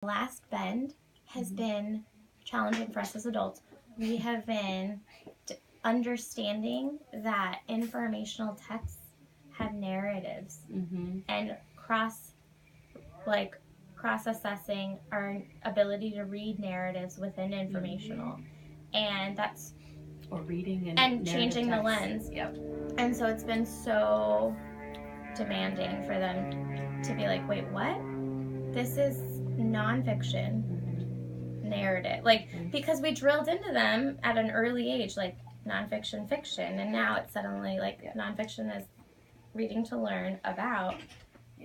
last bend has been challenging for us as adults. We have been understanding that informational texts have narratives and cross-assessing our ability to read narratives within informational, and that's or reading and changing text. The lens. Yep. And so it's been so demanding for them to be like, wait, what? This is nonfiction narrative, because we drilled into them at an early age, like nonfiction, fiction, and now it's suddenly like nonfiction is reading to learn about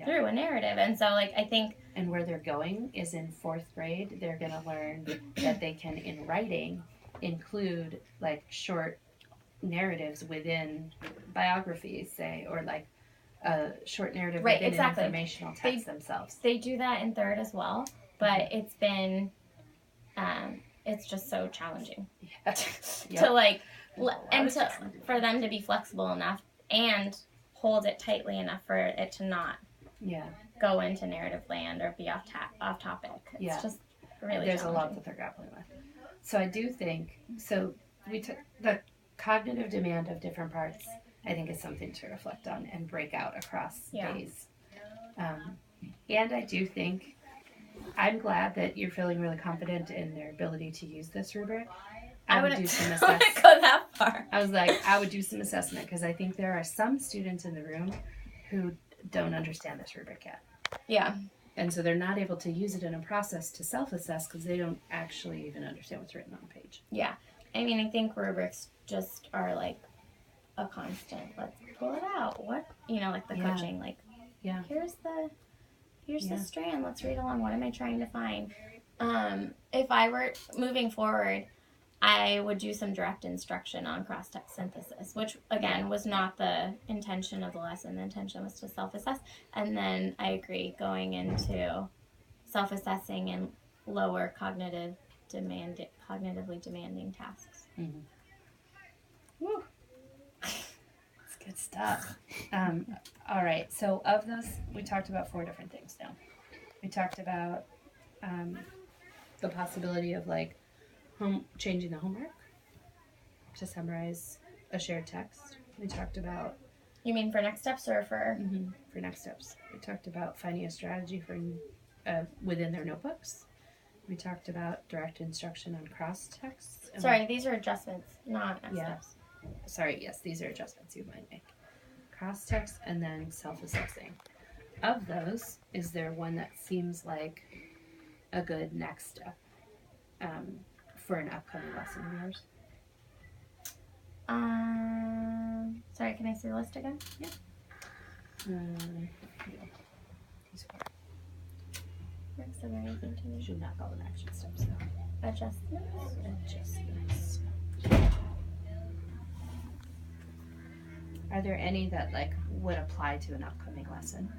through a narrative. And so I think, and where they're going is in 4th grade, they're going to learn that they can, in writing, include short narratives within biographies, say, or a short narrative within informational texts themselves. They do that in 3rd as well, but it's been it's just so challenging to for them to be flexible enough and hold it tightly enough for it to not go into narrative land or be off topic. It's just really there's a lot that they're grappling with. So I do think we took the cognitive demand of different parts. I think is something to reflect on and break out across days. And I do think I'm glad that you're feeling really confident in their ability to use this rubric. I would do some assessment. I go that far. I was like, I would do some assessment because I think there are some students in the room who don't understand this rubric yet. Yeah. And so they're not able to use it in a process to self-assess because they don't actually even understand what's written on the page. Yeah. I mean, I think rubrics just are a constant. Let's pull it out. What? The coaching. Here's the strand. Let's read along. What am I trying to find? If I were moving forward, I would do some direct instruction on cross-text synthesis, which, again, was not the intention of the lesson. The intention was to self-assess. And then I agree, going into self-assessing and lower cognitively demanding tasks. Mm-hmm. Woo. That's good stuff. All right. So of those, we talked about 4 different things now. We talked about the possibility of changing the homework to summarize a shared text. We talked about... You mean for next steps or for... Mm-hmm, for next steps. We talked about finding a strategy for within their notebooks. We talked about direct instruction on cross texts. Sorry, these are adjustments, not next steps. Sorry, yes, these are adjustments you might make. Cross text and then self-assessing. Of those, is there one that seems like a good next step for an upcoming lesson of yours? Sorry, can I see the list again? Yeah. Should not call them action steps though. Adjustments. Are there any that would apply to an upcoming lesson?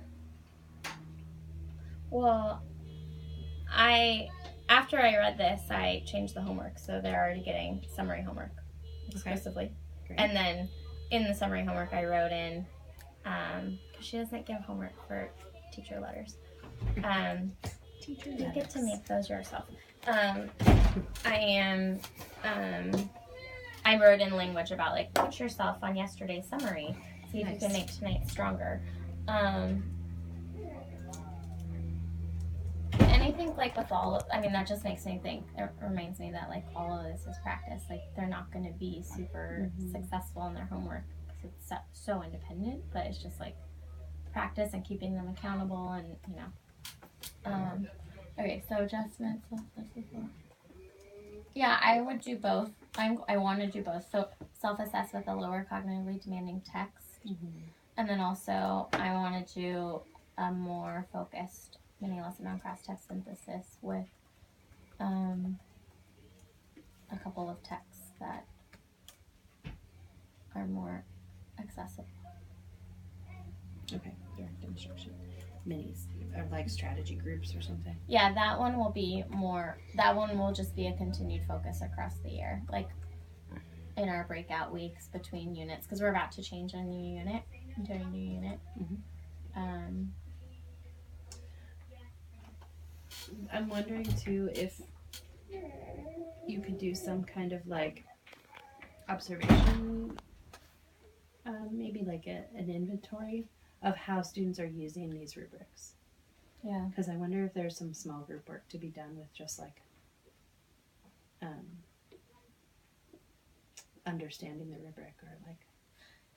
Well, after I read this, I changed the homework, so they're already getting summary homework exclusively. Okay. And then in the summary homework, I wrote in, because she doesn't give homework for teacher letters. You get to make those yourself. I wrote in language about put yourself on yesterday's summary. See if you can make tonight stronger. And I think with all of, that just makes me think, it reminds me that all of this is practice. They're not going to be super successful in their homework because it's so independent, but it's just practice and keeping them accountable and, okay, so adjustments. Yeah, I would do both. I want to do both. So self-assess with a lower cognitively demanding text. And then also I want to do a more focused mini lesson on cross-text synthesis with a couple of texts that are more accessible. Okay, direct instruction. Minis, or strategy groups or something. Yeah, that one will just be a continued focus across the year. In our breakout weeks between units, because we're about to change into a new unit. I'm wondering too if you could do some kind of like observation, maybe like an inventory of how students are using these rubrics. Yeah. Because I wonder if there's some small group work to be done with just like understanding the rubric or like.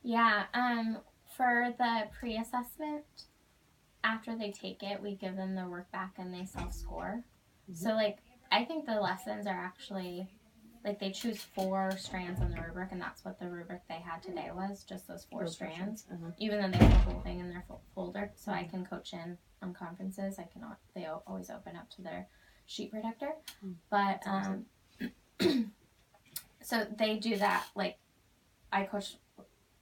Yeah. For the pre-assessment, after they take it, we give them their work back and they self-score. Mm-hmm. So like, I think the lessons are actually, like they choose 4 strands on the rubric, and that's what the rubric they had today was, just those 4 strands. Uh-huh. Even though they have the whole thing in their folder, so I can coach in on conferences. They always open up to their sheet protector. But so they do that. Like I coach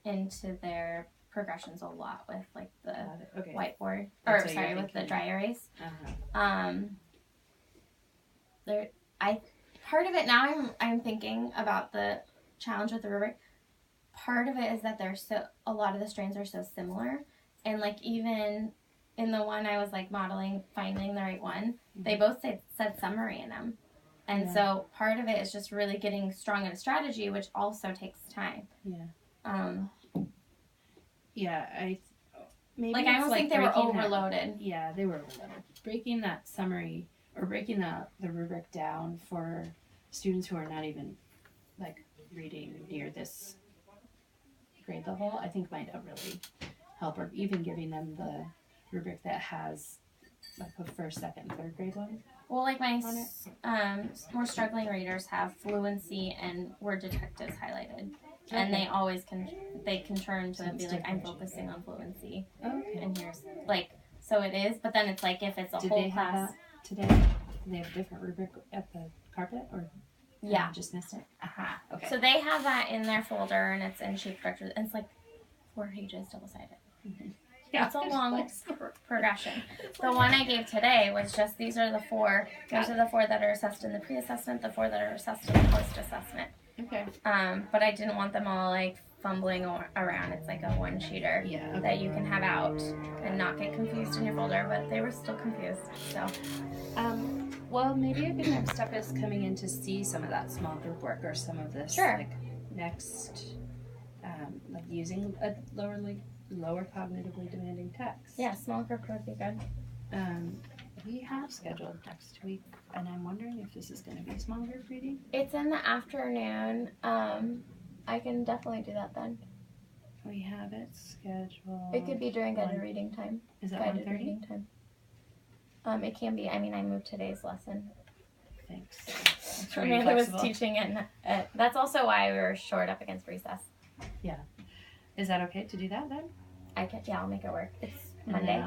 into their progressions a lot with like the whiteboard, or sorry, with the dry erase. Part of it now I'm thinking about the challenge with the rubric. Part of it is that a lot of the strands are so similar, and like even in the one I was like modeling finding the right one, they both said summary in them, and so part of it is just really getting strong in a strategy, which also takes time. Maybe like I almost think they were overloaded. Yeah, they were overloaded. Breaking that summary or breaking the rubric down for students who are not even like reading near this grade level, I think might really help. Or even giving them the rubric that has like a first, second, third grade one. Well, like my more struggling readers have fluency and word detectives highlighted. Okay. And they always can turn to it and be like, I'm focusing on fluency. Okay. And here's, like, so it is, but then it's like if it's a whole class. Have that today? Do they have a different rubric at the carpet, or yeah. I just missed it? Aha, okay. So they have that in their folder, and it's in sheet protector, and it's like 4 pages double-sided. Mm-hmm. Yeah, it's a long progression. The one I gave today was just, these are the 4, those are the 4 that are assessed in the pre-assessment, the 4 that are assessed in the post-assessment. Okay. But I didn't want them all like fumbling around. It's like a one-sheeter that you can have out and not get confused in your folder, but they were still confused. So, well, maybe a good next step is coming in to see some of that small group work or some of this like next, like using a lower cognitively demanding text. Yeah, small group would be good. We have scheduled next week, and I'm wondering if this is going to be small group reading. It's in the afternoon. I can definitely do that then. We have it scheduled. It could be during guided reading time. Is that 1:30? Reading time. It can be. I mean, I moved today's lesson. Thanks. Amanda was teaching it. That's also why we were short up against recess. Yeah. Is that okay to do that then? I'll make it work. It's Monday.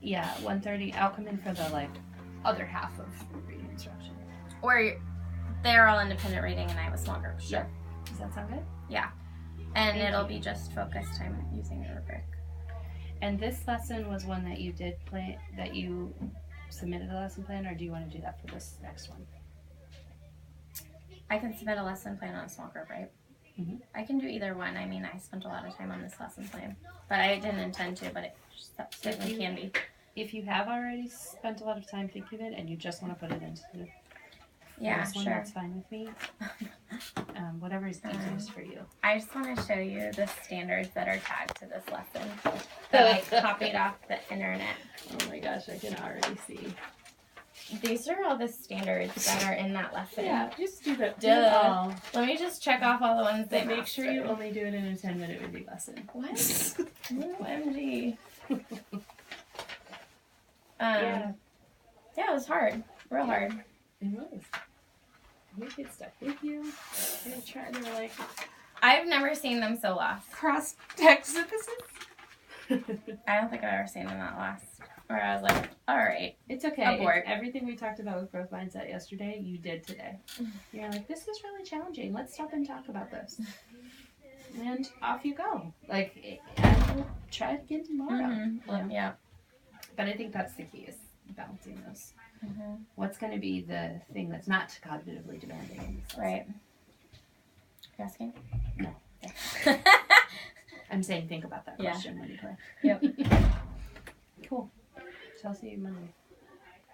1:30. I'll come in for the like other half of reading instruction. Or they're all independent reading and I have a small group. Sure. Yeah. Does that sound good? Yeah. And it'll be just focus time using the rubric. And this lesson was one that you did plan, that you submitted a lesson plan, or do you want to do that for this next one? I can submit a lesson plan on a small group, right? Mm-hmm. I can do either one. I mean, I spent a lot of time on this lesson plan, but I didn't intend to, but it certainly can be. If you have already spent a lot of time thinking of it and you just want to put it into the first one, sure. That's fine with me. Whatever is easiest for you. I just want to show you the standards that are tagged to this lesson that I copied off the internet. Oh my gosh, I can already see. These are all the standards that are in that lesson. Yeah, just do that. Duh. Let me just check off all the ones that make sure you only do it in a 10-minute review lesson. What? OMG. Yeah, it was hard. Real hard. It was. We get stuck with you. They were like, I've never seen them so lost. Cross text synthesis? I don't think I've ever seen them that lost. Where I was like, all right. It's okay. Everything we talked about with growth mindset yesterday, you did today. You're like, this is really challenging. Let's stop and talk about this. And off you go. Like, and we'll try it again tomorrow. Mm-hmm. Yeah. But I think that's the key, is balancing those. Mm-hmm. What's going to be the thing that's not cognitively demanding? Right. You asking? No. I'm saying think about that question when you play. Yep. Cool. So I'll see you Monday.